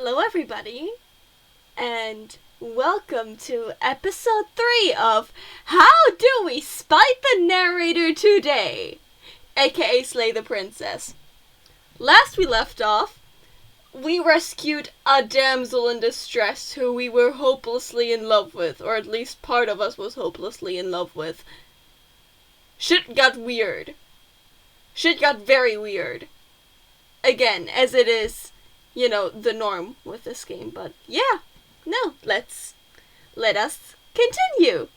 Hello everybody, and welcome to episode 3 of How Do We Spite the Narrator Today, aka Slay the Princess. Last we left off, we rescued a damsel in distress who we were hopelessly in love with, or at least part of us was hopelessly in love with. Shit got weird. Shit got very weird. Again, as it is, you know, the norm with this game, but yeah, no, let us continue.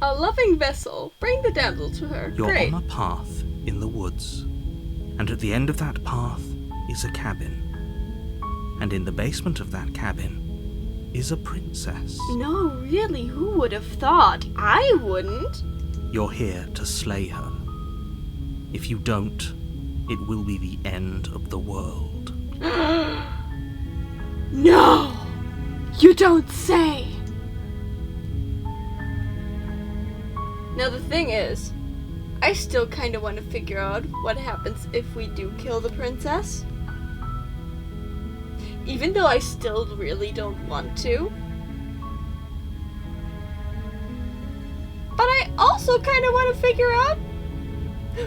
A loving vessel, bring the damsel to her. You're Great. on a path in the woods, and at the end of that path is a cabin, and in the basement of that cabin is a princess. No, really, who would have thought? I wouldn't. You're here to slay her. If you don't, it will be the end of the world. No! You don't say! Now the thing is, I still kinda want to figure out what happens if we do kill the princess. Even though I still really don't want to. But I also kinda want to figure out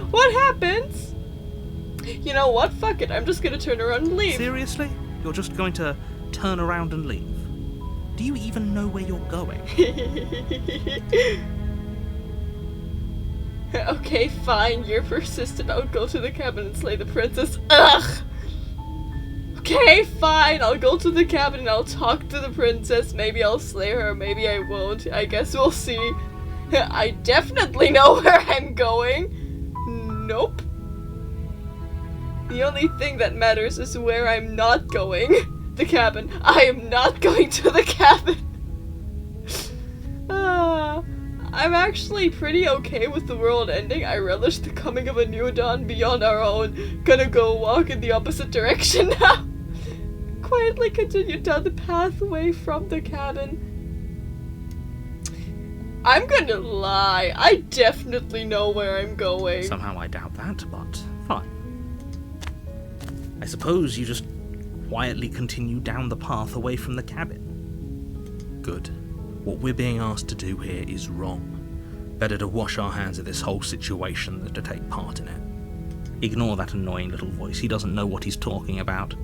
what happens. You know what? Fuck it. I'm just gonna turn around and leave. Seriously? You're just going to turn around and leave? Do you even know where you're going? Okay, fine. You're persistent. I'll go to the cabin and slay the princess. Ugh! Okay, fine. I'll go to the cabin and I'll talk to the princess. Maybe I'll slay her. Maybe I won't. I guess we'll see. I definitely know where I'm going. Nope. The only thing that matters is where I'm not going. The cabin. I am not going to the cabin. I'm actually pretty okay with the world ending. I relish the coming of a new dawn beyond our own. Gonna go walk in the opposite direction now. Quietly continue down the path away from the cabin. I'm gonna lie, I definitely know where I'm going. Somehow I doubt that, but fine. I suppose you just quietly continue down the path away from the cabin. Good. What we're being asked to do here is wrong. Better to wash our hands of this whole situation than to take part in it. Ignore that annoying little voice. He doesn't know what he's talking about.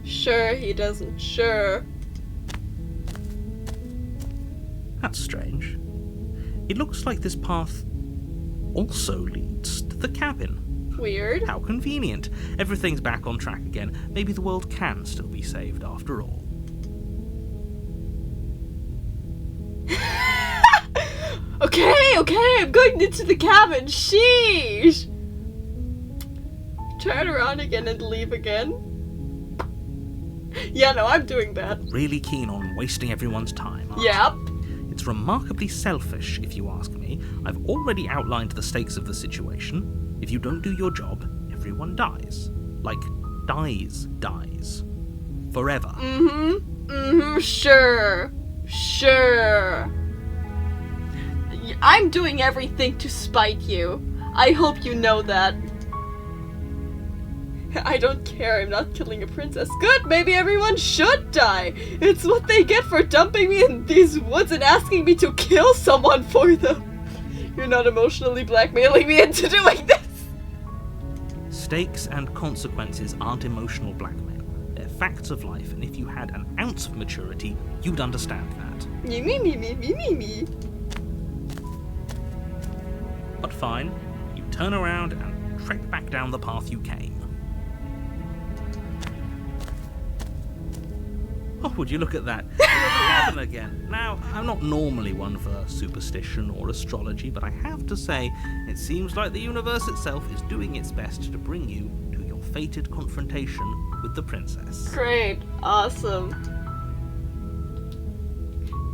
Sure, he doesn't. Sure. That's strange. It looks like this path also leads to the cabin. Weird. How convenient. Everything's back on track again. Maybe the world can still be saved after all. Okay, I'm going into the cabin. Sheesh. Turn around again and leave again. Yeah, no, I'm doing that. Really keen on wasting everyone's time, aren't Yep. you? It's remarkably selfish, if you ask me. I've already outlined the stakes of the situation. If you don't do your job, everyone dies. Like, dies. Forever. Sure. I'm doing everything to spite you. I hope you know that. I don't care, I'm not killing a princess. Good, maybe everyone should die. It's what they get for dumping me in these woods and asking me to kill someone for them. You're not emotionally blackmailing me into doing this. Stakes and consequences aren't emotional blackmail. They're facts of life, and if you had an ounce of maturity, you'd understand that. Me. But fine, you turn around and trek back down the path you came. Oh, would you look at that? You're in heaven again. Now, I'm not normally one for superstition or astrology, but I have to say, it seems like the universe itself is doing its best to bring you to your fated confrontation with the princess. Great. Awesome.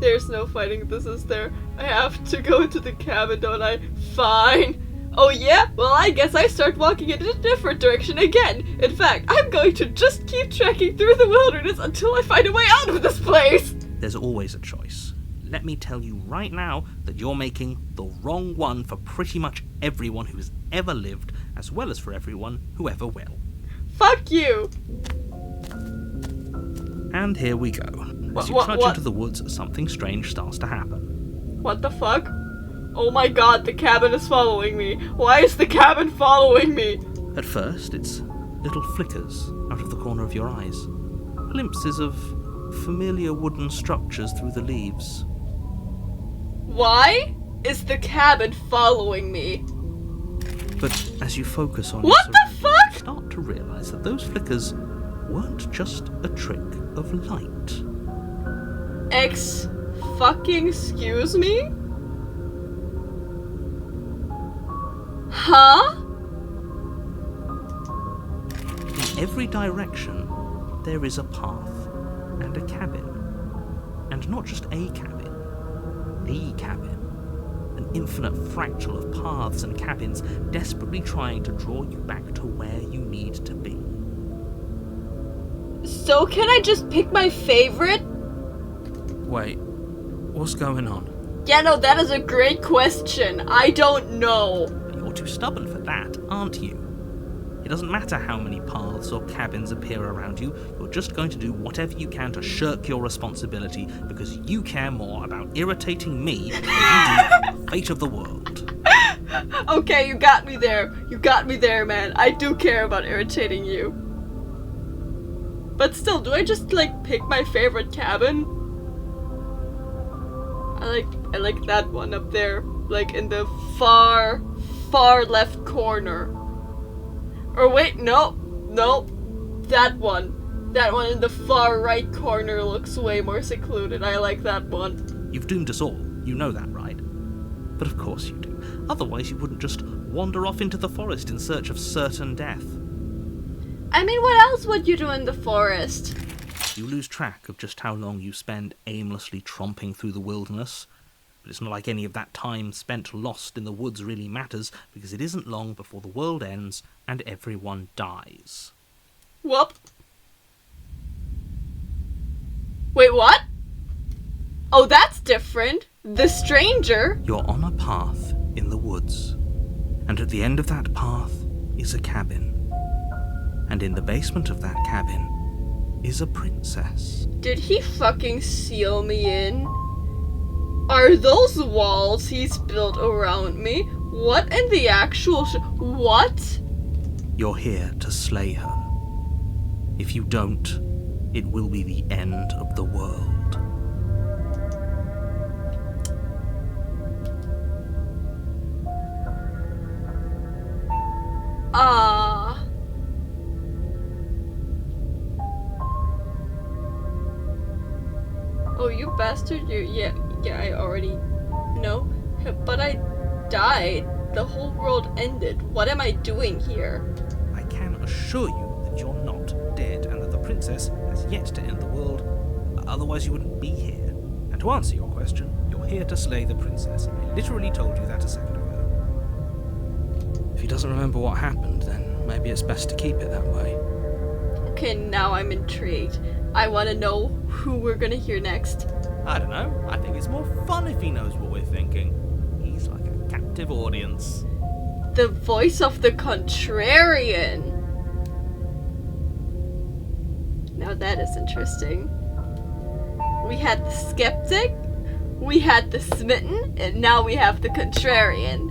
There's no fighting this, is there? I have to go into the cabin, don't I? Fine. Oh yeah? Well, I guess I start walking in a different direction again. In fact, I'm going to just keep trekking through the wilderness until I find a way out of this place. There's always a choice. let me tell you right now that you're making the wrong one for pretty much everyone who's ever lived as well as for everyone who ever will. Fuck you! And here we go. As you trudge into the woods, something strange starts to happen. What the fuck? Oh my god, the cabin is following me. Why is the cabin following me? At first, it's little flickers out of the corner of your eyes. Glimpses of familiar wooden structures through the leaves. Why is the cabin following me? But as you focus on what the fuck? You start to realize that those flickers weren't just a trick of light. Excuse me? Huh? In every direction, there is a path and a cabin. And not just a cabin, the cabin. An infinite fractal of paths and cabins desperately trying to draw you back to where you need to be. So can I just pick my favorite? Wait, what's going on? Yeah, no, that is a great question. I don't know. You're too stubborn for that, aren't you? It doesn't matter how many paths or cabins appear around you, you're just going to do whatever you can to shirk your responsibility because you care more about irritating me than you do the fate of the world. Okay, you got me there. You got me there, man. I do care about irritating you. But still, do I just, pick my favorite cabin? I like that one up there, in the far left corner. Or wait, no, that one. That one in the far right corner looks way more secluded. I like that one. You've doomed us all, you know that, right? But of course you do. Otherwise you wouldn't just wander off into the forest in search of certain death. I mean, what else would you do in the forest? You lose track of just how long you spend aimlessly tromping through the wilderness. But it's not like any of that time spent lost in the woods really matters, because it isn't long before the world ends and everyone dies. Whoop. Wait, what? Oh, that's different. The stranger. You're on a path in the woods, and at the end of that path is a cabin. And in the basement of that cabin is a princess. Did he fucking seal me in? Are those walls he's built around me? What in the actual what? You're here to slay her. If you don't, it will be the end of the world. Oh, you bastard, yeah, I already know. But I died. The whole world ended. What am I doing here? I can assure you that you're not dead, and that the princess has yet to end the world. Otherwise you wouldn't be here. And to answer your question, you're here to slay the princess. I literally told you that a second ago. If he doesn't remember what happened, then maybe it's best to keep it that way. Okay, now I'm intrigued. I want to know who we're gonna hear next. I don't know. I think it's more fun if he knows what we're thinking. He's like a captive audience. The voice of the contrarian. Now that is interesting. We had the skeptic, we had the smitten, and now we have the contrarian.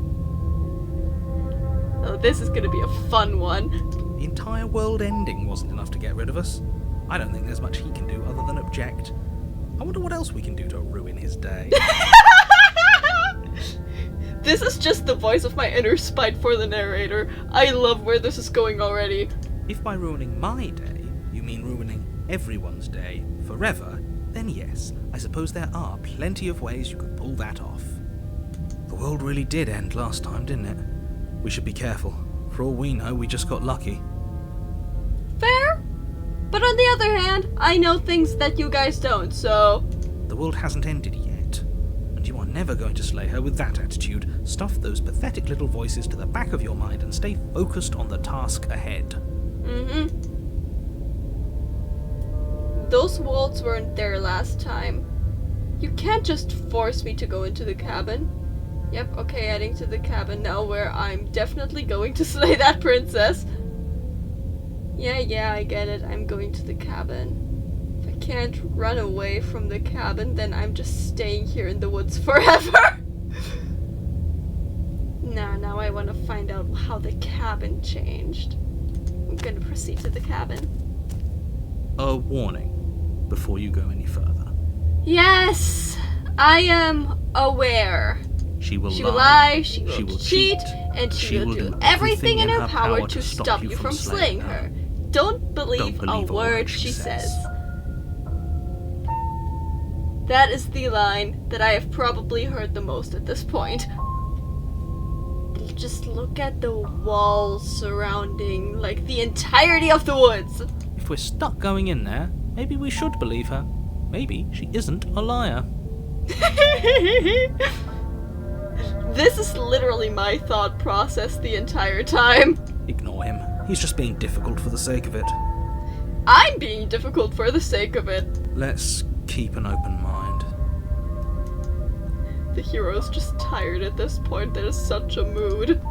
Oh, this is gonna be a fun one. The entire world ending wasn't enough to get rid of us. I don't think there's much he can do other than object. I wonder what else we can do to ruin his day. This is just the voice of my inner spite for the narrator. I love where this is going already. If by ruining my day, you mean ruining everyone's day forever, then yes, I suppose there are plenty of ways you could pull that off. The world really did end last time, didn't it? We should be careful. For all we know, we just got lucky. Fair? But on the other hand, I know things that you guys don't, so... The world hasn't ended yet, and you are never going to slay her with that attitude. Stuff those pathetic little voices to the back of your mind and stay focused on the task ahead. Mm-hmm. Those walls weren't there last time. You can't just force me to go into the cabin. Yep, okay, heading to the cabin now where I'm definitely going to slay that princess. Yeah, I get it. I'm going to the cabin. If I can't run away from the cabin, then I'm just staying here in the woods forever. Now I want to find out how the cabin changed. I'm gonna proceed to the cabin. A warning before you go any further. Yes, I am aware. She will lie, she will cheat, and and she will do everything in her power to stop you from slaying her. Don't believe a word she says. That is the line that I have probably heard the most at this point. Just look at the walls surrounding, like, the entirety of the woods. If we're stuck going in there, maybe we should believe her. Maybe she isn't a liar. This is literally my thought process the entire time. Ignore him. He's just being difficult for the sake of it. I'm being difficult for the sake of it. Let's keep an open mind. The hero's just tired at this point. There's such a mood.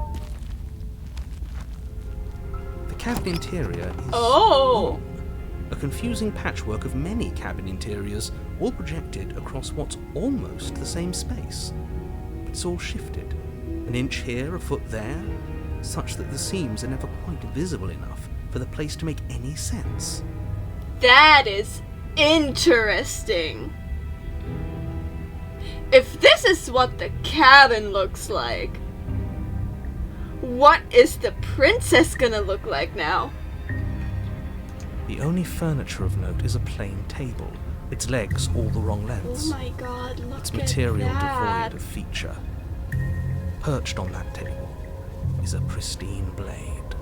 The cabin interior is... Oh! A confusing patchwork of many cabin interiors, all projected across what's almost the same space. It's all shifted. An inch here, a foot there, such that the seams are never quite visible enough for the place to make any sense. That is interesting. If this is what the cabin looks like, what is the princess gonna look like now? The only furniture of note is a plain table, its legs all the wrong lengths. Oh my god, look Its at material that. devoid of feature. Perched on that table is a pristine blade.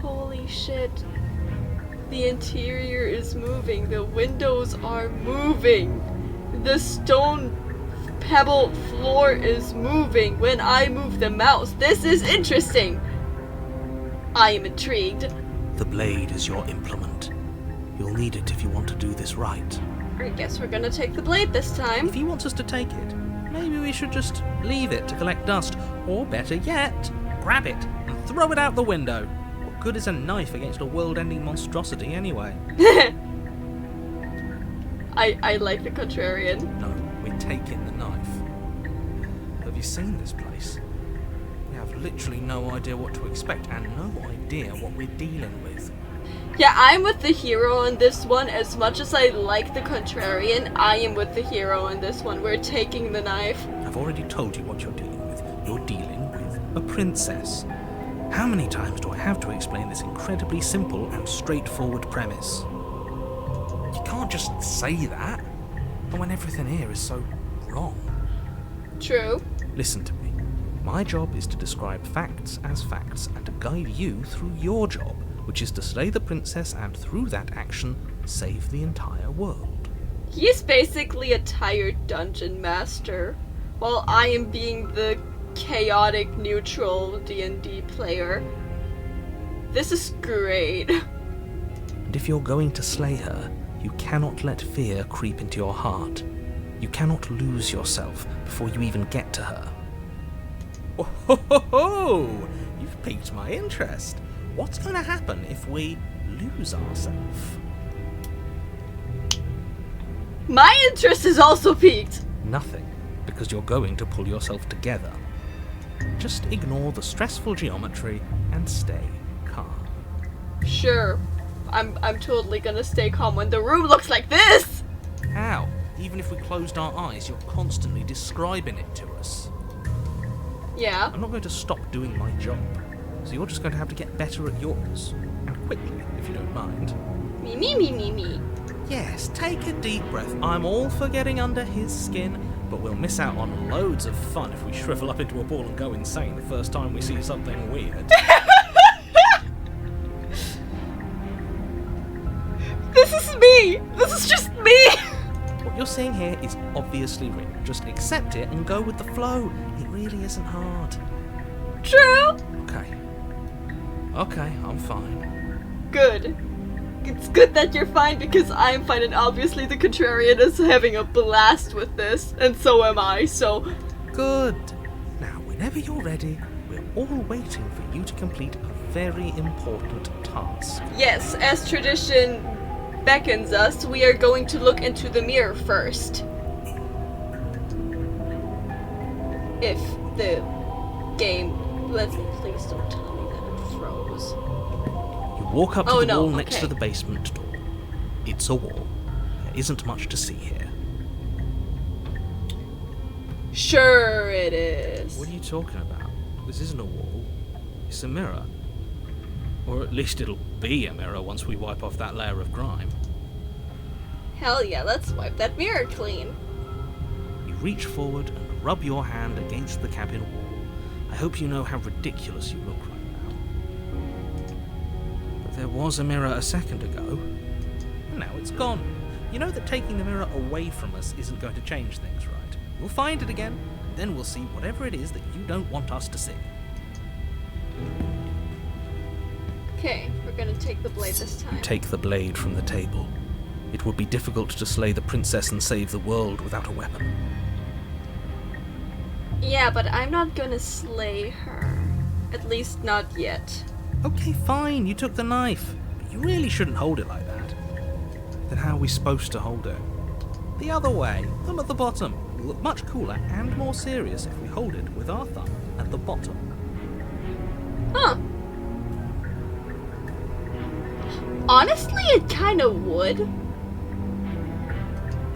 Holy shit. The interior is moving. The windows are moving. The stone pebble floor is moving when I move the mouse. This is interesting. I am intrigued. The blade is your implement. You'll need it if you want to do this right. I guess we're gonna take the blade this time. If he wants us to take it, maybe we should just leave it to collect dust. Or better yet, grab it and throw it out the window. What good is a knife against a world-ending monstrosity anyway? I like the contrarian. No, we're taking the knife. Have you seen this place? We have literally no idea what to expect and no idea what we're dealing with. Yeah, I'm with the hero on this one. As much as I like the contrarian, I am with the hero on this one. We're taking the knife. I've already told you what you're dealing with. You're dealing with a princess. How many times do I have to explain this incredibly simple and straightforward premise? You can't just say that, but when everything here is so wrong. True. Listen to me. My job is to describe facts as facts and to guide you through your job, which is to slay the princess and through that action, save the entire world. He's basically a tired dungeon master, while I am being the chaotic, neutral D&D player. This is great. And if you're going to slay her, you cannot let fear creep into your heart. You cannot lose yourself before you even get to her. Oh ho ho ho! You've piqued my interest. What's going to happen if we lose ourselves? My interest is also piqued. Nothing, because you're going to pull yourself together. Just ignore the stressful geometry and stay calm. Sure. I'm totally gonna stay calm when the room looks like this! How? Even if we closed our eyes, you're constantly describing it to us. Yeah. I'm not going to stop doing my job, so you're just going to have to get better at yours. And quickly, if you don't mind. Me. Yes, take a deep breath. I'm all for getting under his skin, but we'll miss out on loads of fun if we shrivel up into a ball and go insane the first time we see something weird. This is me! This is just me! What you're seeing here is obviously real. Just accept it and go with the flow. It really isn't hard. True! Okay, I'm fine. Good. It's good that you're fine because I'm fine and obviously the contrarian is having a blast with this, and so am I, so... Good. Now, whenever you're ready, we're all waiting for you to complete a very important task. Yes, as tradition beckons us, we are going to look into the mirror first. If the game... Please don't tell me that it froze. You walk up to the wall next okay. to the basement door. It's a wall. There isn't much to see here. Sure it is. What are you talking about? This isn't a wall. It's a mirror. Or at least it'll be a mirror once we wipe off that layer of grime. Hell yeah, let's wipe that mirror clean. You reach forward and rub your hand against the cabin wall. I hope you know how ridiculous you look right now. But there was a mirror a second ago, and now it's gone. You know that taking the mirror away from us isn't going to change things, right? We'll find it again, then we'll see whatever it is that you don't want us to see. Okay, we're gonna take the blade this time. You take the blade from the table. It would be difficult to slay the princess and save the world without a weapon. Yeah, but I'm not gonna slay her. At least not yet. Okay, fine, you took the knife. But you really shouldn't hold it like that. Then how are we supposed to hold it? The other way, thumb at the bottom. It will look much cooler and more serious if we hold it with our thumb at the bottom. Huh. Honestly, it kinda would. It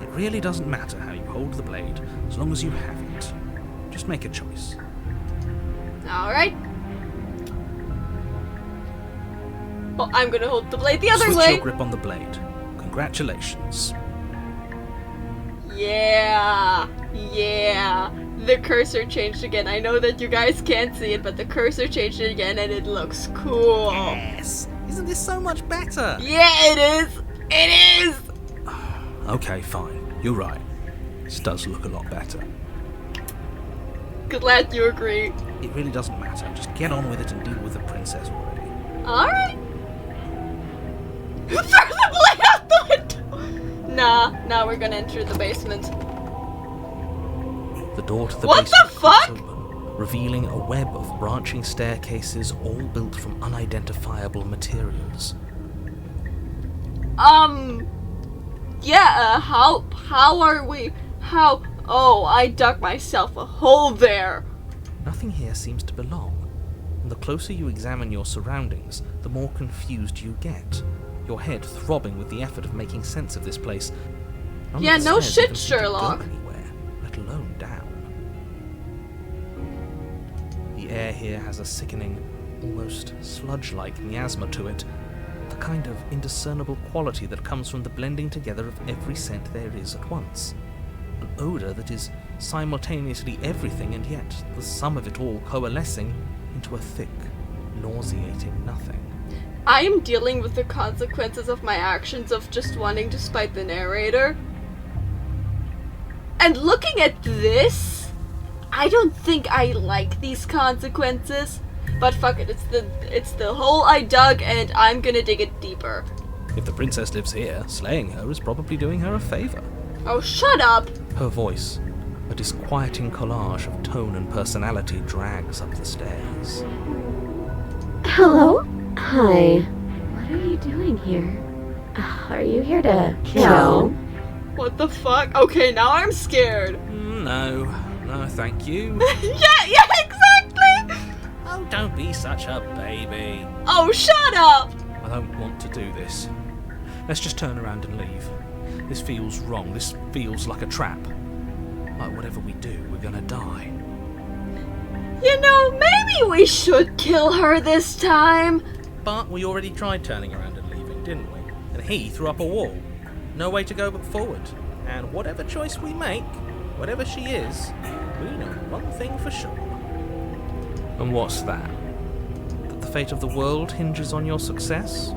really doesn't matter how you hold the blade, as long as you have it. Just make a choice. Alright. Well, I'm gonna hold the blade the other Switch way. your grip on the blade. Congratulations. Yeah. The cursor changed again. I know that you guys can't see it, but the cursor changed again and it looks cool. Yes! Isn't this so much better? Yeah, it is! It is! Okay, fine. You're right. This does look a lot better. Glad you agree. It really doesn't matter. Just get on with it and deal with the princess already. Alright. Throw the blade out the window! Nah, we're gonna enter the basement. The door to the What basement the fuck? creaks open, revealing a web of branching staircases all built from unidentifiable materials. Yeah, how are we, oh, I dug myself a hole there. Nothing here seems to belong, and the closer you examine your surroundings, the more confused you get, your head throbbing with the effort of making sense of this place. None Yeah, of the no stairs shit, even seem to go Sherlock. anywhere, let alone down. The air here has a sickening, almost sludge-like miasma to it, the kind of indiscernible quality that comes from the blending together of every scent there is at once. An odour that is simultaneously everything and yet the sum of it all coalescing into a thick, nauseating nothing. I am dealing with the consequences of my actions of just wanting to spite the narrator. And looking at this, I don't think I like these consequences. But fuck it, it's the hole I dug and I'm gonna dig it deeper. If the princess lives here, slaying her is probably doing her a favour. Oh, shut up! Her voice, a disquieting collage of tone and personality, drags up the stairs. Hello? Hi. What are you doing here? Are you here to kill? What the fuck? Okay, now I'm scared. No, thank you. yeah, exactly! Oh, don't be such a baby. Oh, shut up! I don't want to do this. Let's just turn around and leave. This feels wrong. This feels like a trap. Like whatever we do, we're gonna die. You know, maybe we should kill her this time. But we already tried turning around and leaving, didn't we? And he threw up a wall. No way to go but forward. And whatever choice we make, whatever she is, we know one thing for sure. And what's that? That the fate of the world hinges on your success?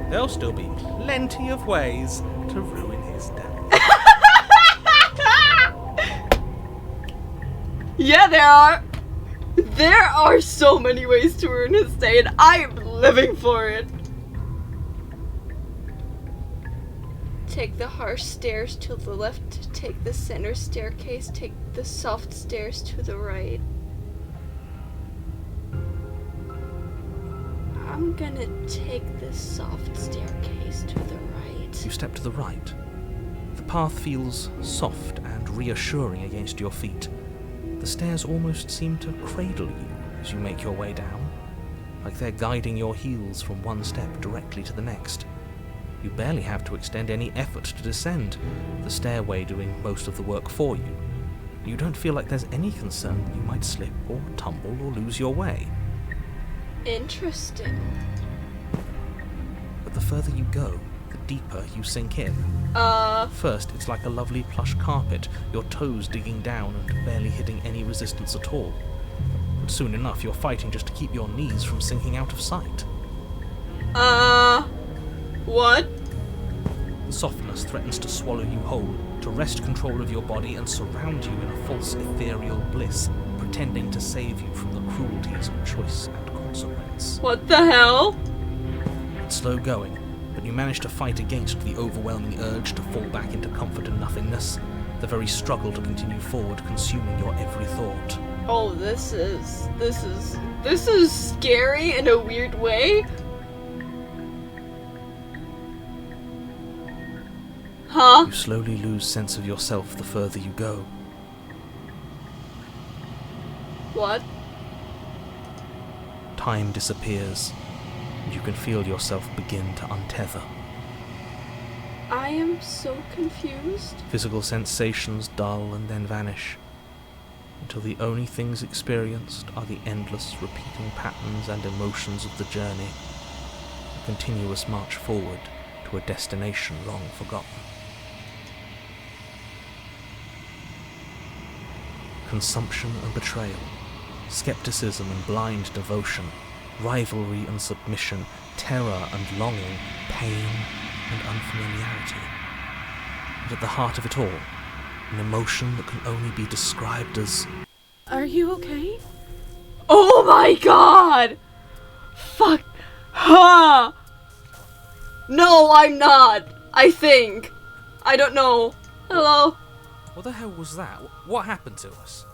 There'll still be plenty of ways to ruin his day. Yeah, there are. There are so many ways to ruin his day, and I am living for it. Take the harsh stairs to the left, take the center staircase, take the soft stairs to the right. I'm gonna take the soft staircase to the right. You step to the right. The path feels soft and reassuring against your feet. The stairs almost seem to cradle you as you make your way down, like they're guiding your heels from one step directly to the next. You barely have to extend any effort to descend, the stairway doing most of the work for you. You don't feel like there's any concern that you might slip or tumble or lose your way. Interesting. But the further you go, the deeper you sink in. First, it's like a lovely plush carpet, your toes digging down and barely hitting any resistance at all. But soon enough, you're fighting just to keep your knees from sinking out of sight. What? The softness threatens to swallow you whole, to wrest control of your body and surround you in a false ethereal bliss, pretending to save you from the cruelties of choice and consequence. What the hell? It's slow going, but you manage to fight against the overwhelming urge to fall back into comfort and nothingness, the very struggle to continue forward consuming your every thought. Oh, this is scary in a weird way. Huh? You slowly lose sense of yourself the further you go. What? Time disappears, and you can feel yourself begin to untether. I am so confused. Physical sensations dull and then vanish, until the only things experienced are the endless repeating patterns and emotions of the journey, a continuous march forward to a destination long forgotten. Consumption and betrayal, skepticism and blind devotion, rivalry and submission, terror and longing, pain and unfamiliarity. And at the heart of it all, an emotion that can only be described as... Are you okay? Oh my god! Fuck. Huh! No, I'm not. I think. I don't know. Hello? What the hell was that? What happened to us?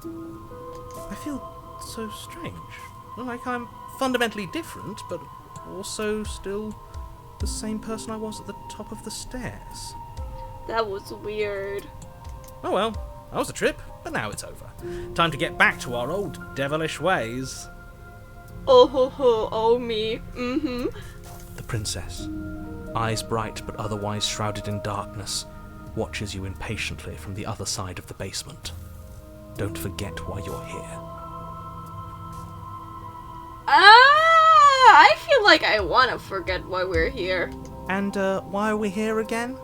I feel so strange. Like I'm fundamentally different, but also still the same person I was at the top of the stairs. That was weird. Oh well, that was a trip, but now it's over. Time to get back to our old devilish ways. Oh ho ho, oh me. Mm-hmm. The princess, eyes bright but otherwise shrouded in darkness, watches you impatiently from the other side of the basement. Don't forget why you're here. I feel like I want to forget why we're here. And why are we here again?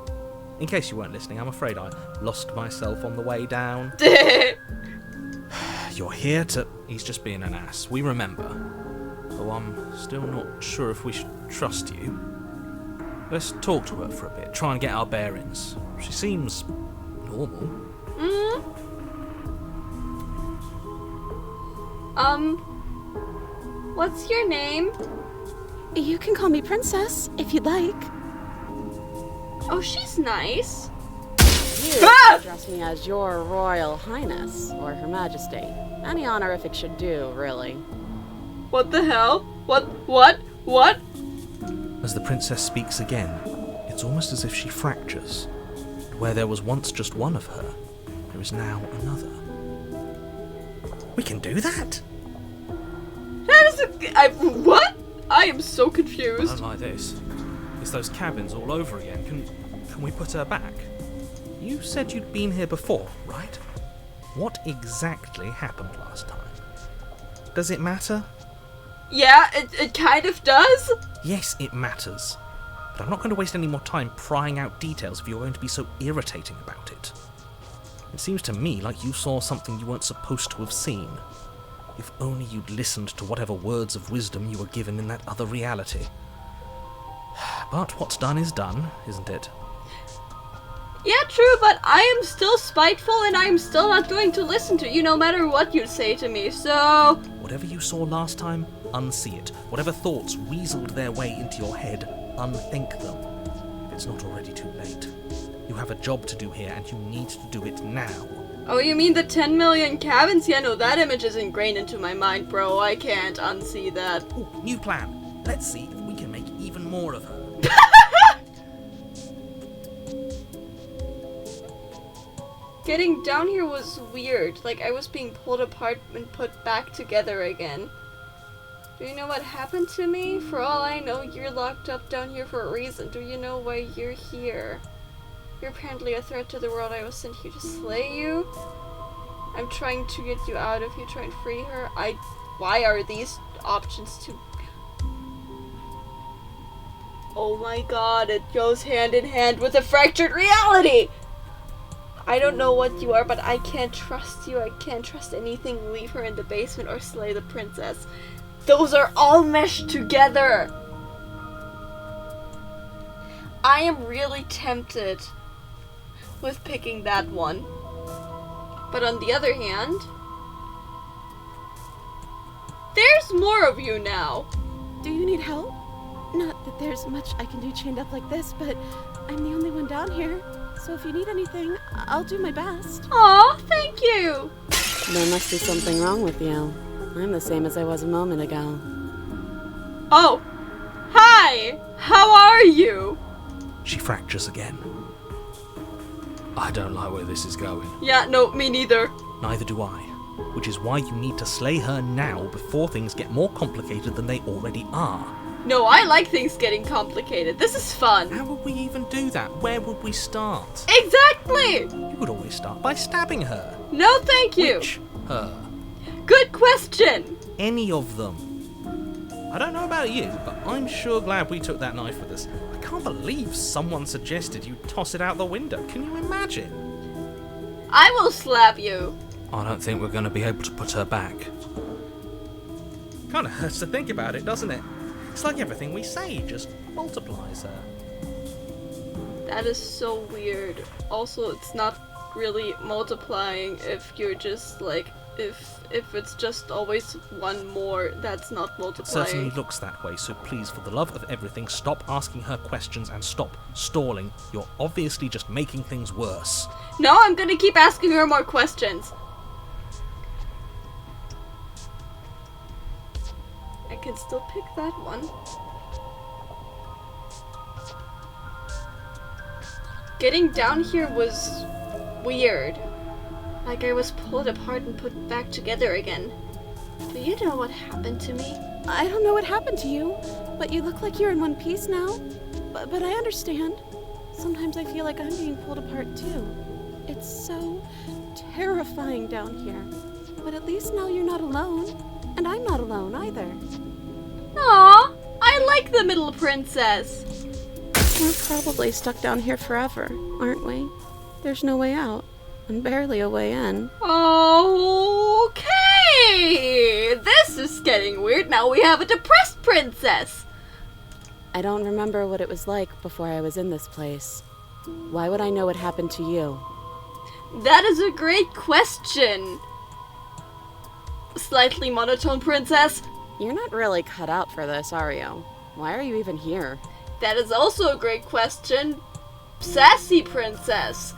In case you weren't listening, I'm afraid I lost myself on the way down. You're here to... He's just being an ass. We remember. Though I'm still not sure if we should trust you. Let's talk to her for a bit, try and get our bearings. She seems normal. What's your name? You can call me Princess, if you'd like. Oh, she's nice. You Ah! address me as Your Royal Highness, or Her Majesty. Any honorific should do, really. What the hell? What? As the princess speaks again, it's almost as if she fractures. Where there was once just one of her, there is now another. We can do that? That is what? I am so I confused. don't like this. It's those cabins all over again. Can we put her back? You said you'd been here before, right? What exactly happened last time? Does it matter? Yeah, it kind of does. Yes, it matters. But I'm not going to waste any more time prying out details if you're going to be so irritating about it. It seems to me like you saw something you weren't supposed to have seen. If only you'd listened to whatever words of wisdom you were given in that other reality. But what's done is done, isn't it? Yeah, true, but I am still spiteful and I am still not going to listen to you no matter what you say to me, so... Whatever you saw last time, unsee it. Whatever thoughts weaseled their way into your head, unthink them. it's not already too late. You have a job to do here, and you need to do it now. Oh, you mean the 10 million cabins? Yeah, no, that image is ingrained into my mind, bro. I can't unsee that. Ooh, new plan. Let's see if we can make even more of her. Getting down here was weird. Like, I was being pulled apart and put back together again. Do you know what happened to me? For all I know, you're locked up down here for a reason. Do you know why you're here? You're apparently a threat to the world. I was sent here to slay you. I'm trying to get you out of here, try and free her. Why are these options too... Oh my god, it goes hand in hand with a fractured reality! I don't know what you are, but I can't trust you. I can't trust anything. Leave her in the basement or slay the princess. Those are all meshed together! I am really tempted with picking that one. But on the other hand, there's more of you now. Do you need help? Not that there's much I can do chained up like this, but I'm the only one down here. So if you need anything, I'll do my best. Aw, thank you. There must be something wrong with you. I'm the same as I was a moment ago. Oh, hi. How are you? She fractures again. I don't like where this is going. Yeah, no, me neither. Neither do I. Which is why you need to slay her now before things get more complicated than they already are. No, I like things getting complicated. This is fun. How would we even do that? Where would we start? Exactly. You would always start by stabbing her. No, thank you. Which her? Good question. Any of them. I don't know about you, but I'm sure glad we took that knife with us. I can't believe someone suggested you toss it out the window. Can you imagine? I will slap you. I don't think we're going to be able to put her back. Kind of hurts to think about it, doesn't it? It's like everything we say just multiplies her. That is so weird. Also, it's not really multiplying if you're just like, if it's just always one more, that's not It multiplying. certainly looks that way, so please, for the love of everything, stop asking her questions and stop stalling. You're obviously just making things worse. No, I'm gonna keep asking her more questions. I can still pick that one. Getting down here was weird. Like I was pulled apart and put back together again. Do you know what happened to me? I don't know what happened to you, but you look like you're in one piece now. But I understand. Sometimes I feel like I'm being pulled apart too. It's so terrifying down here. But at least now you're not alone. And I'm not alone either. Aw, I like the middle princess. We're probably stuck down here forever, aren't we? There's no way out. And barely a way in. Okay, this is getting weird. Now we have a depressed princess. I don't remember what it was like before I was in this place. Why would I know what happened to you? That is a great question. Slightly monotone princess. You're not really cut out for this, are you? Why are you even here? That is also a great question. Sassy princess.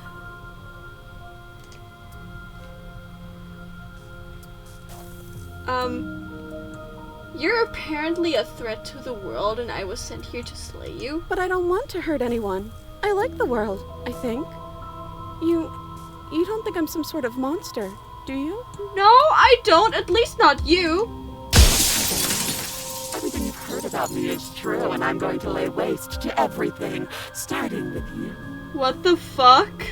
You're apparently a threat to the world and I was sent here to slay you. But I don't want to hurt anyone. I like the world, I think. You don't think I'm some sort of monster, do you? No, I don't. At least not you. Everything you've heard about me is true, and I'm going to lay waste to everything, starting with you. What the fuck?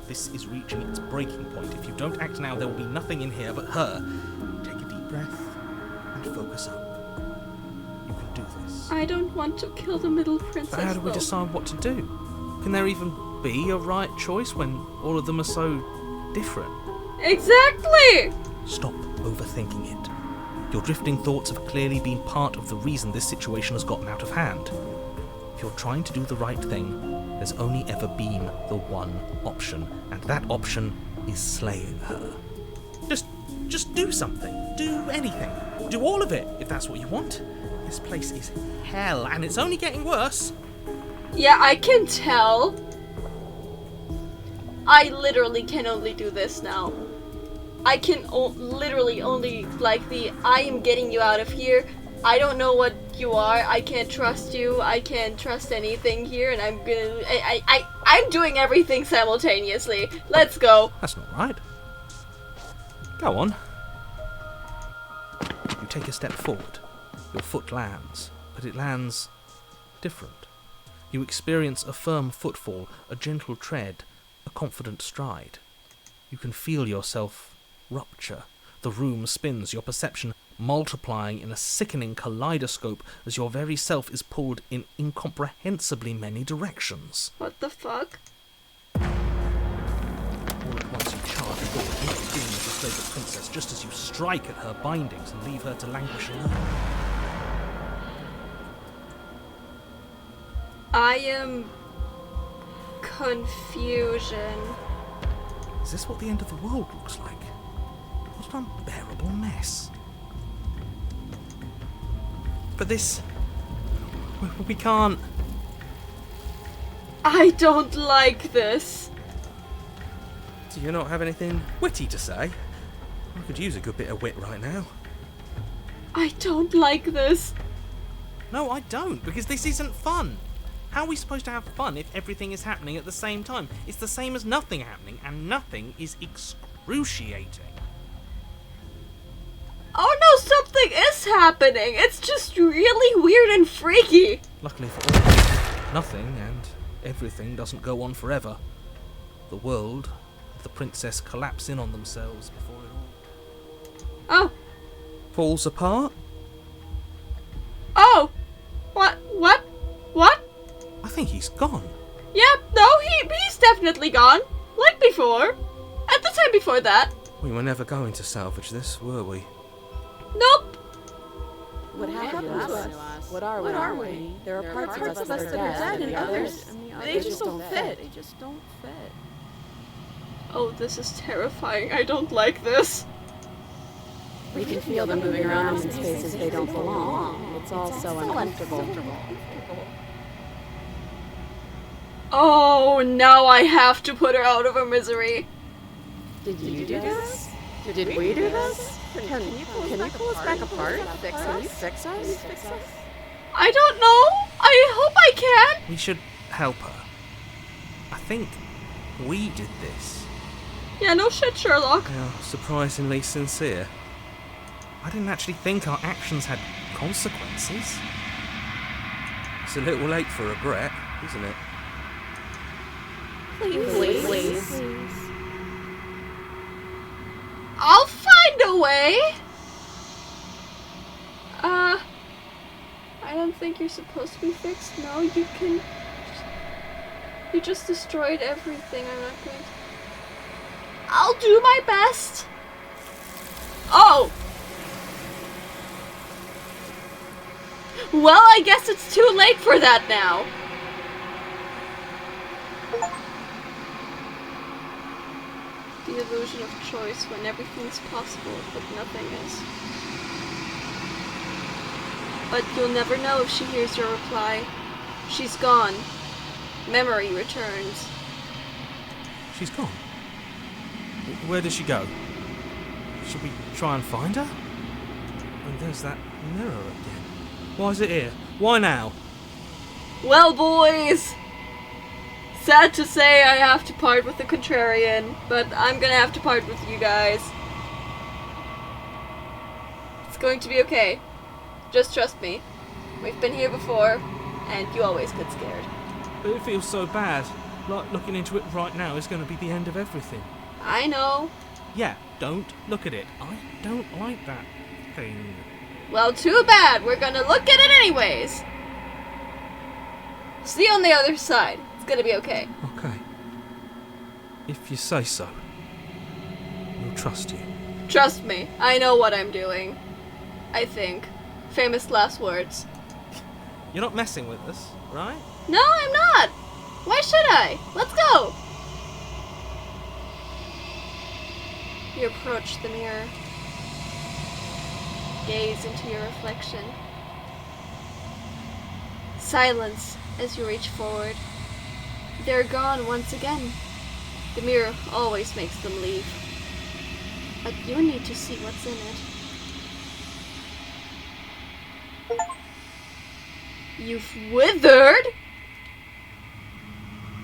This is reaching its breaking point. If you don't act now, there will be nothing in here but her. Take a deep breath and focus up. You can do this. I don't want to kill the middle princess. But how do we though. decide what to do? Can there even be a right choice when all of them are so different? Exactly! Stop overthinking it. Your drifting thoughts have clearly been part of the reason this situation has gotten out of hand. If you're trying to do the right thing, there's only ever been the one option, and that option is slaying her. Just do something. Do anything. Do all of it, if that's what you want. This place is hell, and it's only getting worse. Yeah, I can tell. I literally can only do this now. I can literally only, like, I am getting you out of here. I don't know what you are. I can't trust you. I can't trust anything here, and I'm gonna... I'm doing everything simultaneously. Let's go. That's not right. Go on. You take a step forward. Your foot lands, but it lands different. You experience a firm footfall, a gentle tread, a confident stride. You can feel yourself rupture. The room spins, your perception multiplying in a sickening kaleidoscope as your very self is pulled in incomprehensibly many directions. What the fuck? All at once you charge forward, intervening to slay the princess just as you strike at her bindings and leave her to languish alone. I am... confusion. Is this what the end of the world looks like? What an unbearable mess. But this... we can't... I don't like this. Do you not have anything witty to say? I could use a good bit of wit right now. I don't like this. No, I don't, because this isn't fun. How are we supposed to have fun if everything is happening at the same time? It's the same as nothing happening, and nothing is excruciating. Oh no, something is happening! It's just really weird and freaky! Luckily for all, nothing and everything doesn't go on forever. The world and the princess collapse in on themselves before it all Oh. falls apart. Oh! What? I think he's gone. Yep, no, he's definitely gone. Like before. At the time before that. We were never going to salvage this, were we? Nope. What happened to us? What are we? There are parts of us that are dead, and others, they just don't fit. Oh, this is terrifying. I don't like this. We can feel them moving around in spaces they don't belong. It's all so uncomfortable. Oh, now I have to put her out of her misery. Did you do this? Did we do this? Can you pull us back apart? Can you fix us? I don't know. I hope I can. We should help her. I think we did this. Yeah, no shit, Sherlock. They are surprisingly sincere. I didn't actually think our actions had consequences. It's a little late for regret, isn't it? Please. I'll find a way. I don't think you're supposed to be fixed. No, you can... You just destroyed everything. I'm not going to... I'll do my best. Oh! Well, I guess it's too late for that now. The illusion of choice when everything's possible, but nothing is. But you'll never know if she hears your reply. She's gone. Memory returns. She's gone. Where does she go? Should we try and find her? And there's that mirror again. Why is it here? Why now? Well, boys! Sad to say I have to part with the contrarian, but I'm gonna have to part with you guys. It's going to be okay. Just trust me. We've been here before, and you always get scared. But it feels so bad. Like looking into it right now is going to be the end of everything. I know. Yeah, don't look at it. I don't like that thing. Well, too bad. We're gonna look at it anyways. See you on the other side. It's gonna be okay. Okay. If you say so. We'll trust you. Trust me. I know what I'm doing. I think. Famous last words. You're not messing with us, right? No, I'm not. Why should I? Let's go. You approach the mirror. Gaze into your reflection. Silence as you reach forward. They're gone once again. The mirror always makes them leave. But you need to see what's in it. You've withered?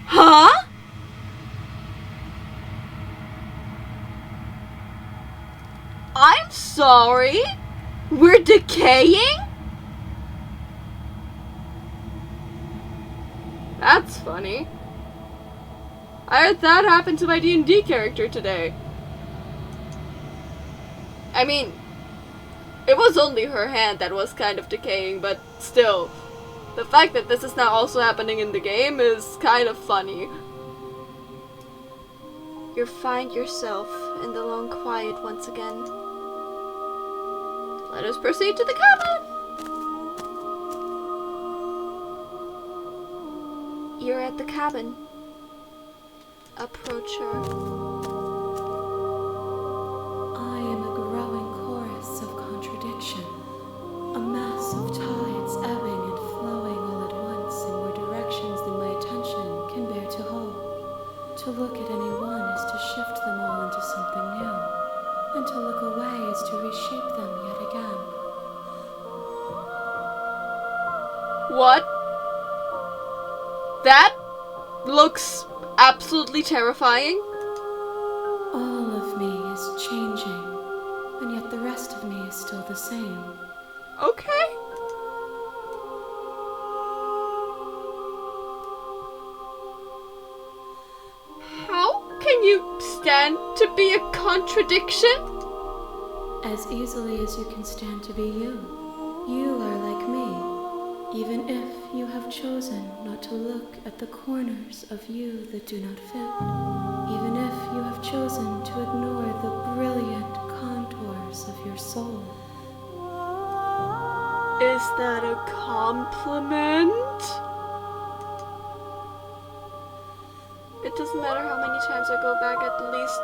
Huh? I'm sorry? We're decaying? That's funny. I heard that happened to my D&D character today. I mean, it was only her hand that was kind of decaying, but still, the fact that this is now also happening in the game is kind of funny. You find yourself in the long quiet once again. Let us proceed to the cabin! You're at the cabin. Approach her. I am a growing chorus of contradiction, a mass of tides ebbing and flowing all at once in more directions than my attention can bear to hold. To look at any one is to shift them all into something new, and to look away is to reshape them yet again. What? That looks absolutely terrifying. All of me is changing, and yet the rest of me is still the same. Okay. How can you stand to be a contradiction? As easily as you can stand to be you. You are like me, even if you have chosen not to look at the corners of you that do not fit, even if you have chosen to ignore the brilliant contours of your soul. Is that a compliment? It doesn't matter how many times I go back, at least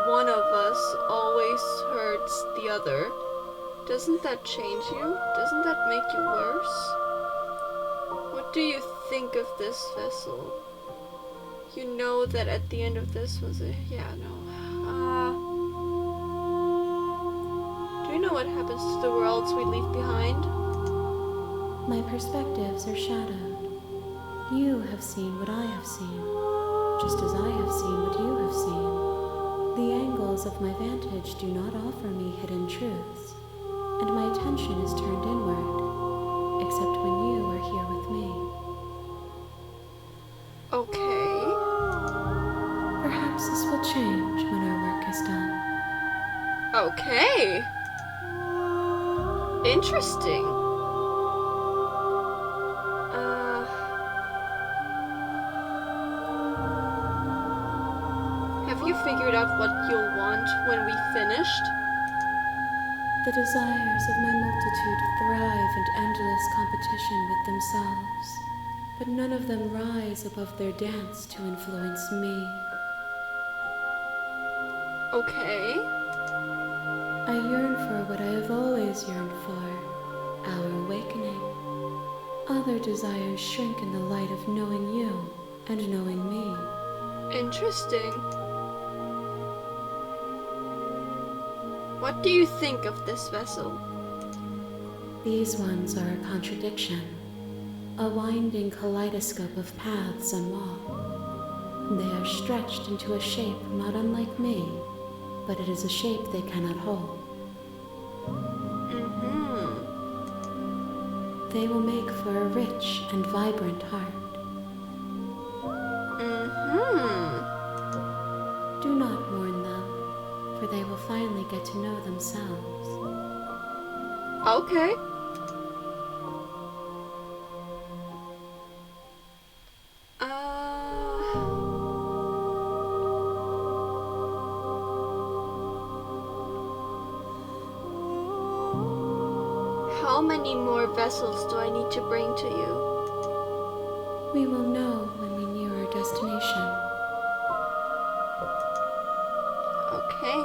one of us always hurts the other. Doesn't that change you? Doesn't that make you worse? What do you think of this vessel? You know that at the end of this was a... yeah, no. Do you know what happens to the worlds we leave behind? My perspectives are shadowed. You have seen what I have seen, just as I have seen what you have seen. The angles of my vantage do not offer me hidden truths, and my attention is turned inward, except when you are here with me. Okay. Perhaps this will change when our work is done. Okay. Interesting. Have you figured out what you'll want when we finished? The desires of my multitude thrive in endless competition with themselves, but none of them rise above their dance to influence me. Okay. I yearn for what I have always yearned for, our awakening. Other desires shrink in the light of knowing you and knowing me. Interesting. What do you think of this vessel? These ones are a contradiction, a winding kaleidoscope of paths and wall. They are stretched into a shape not unlike me, but it is a shape they cannot hold. They will make for a rich and vibrant heart. Do not mourn them, for they will finally get to know themselves. Okay. How many more vessels do I need to bring to you? We will know when we near our destination. Okay.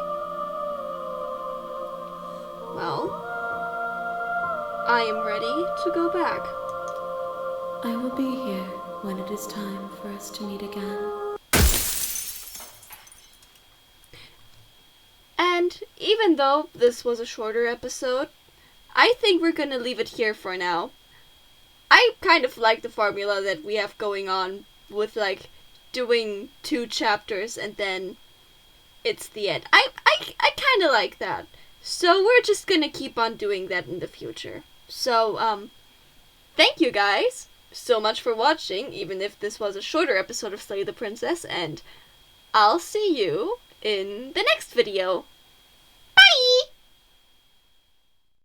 Well, I am ready to go back. I will be here when it is time for us to meet again. And even though this was a shorter episode, I think we're gonna leave it here for now. I kind of like the formula that we have going on with, like, doing 2 chapters and then it's the end. I kind of like that. So we're just gonna keep on doing that in the future. So, thank you guys so much for watching, even if this was a shorter episode of Slay the Princess, and I'll see you in the next video.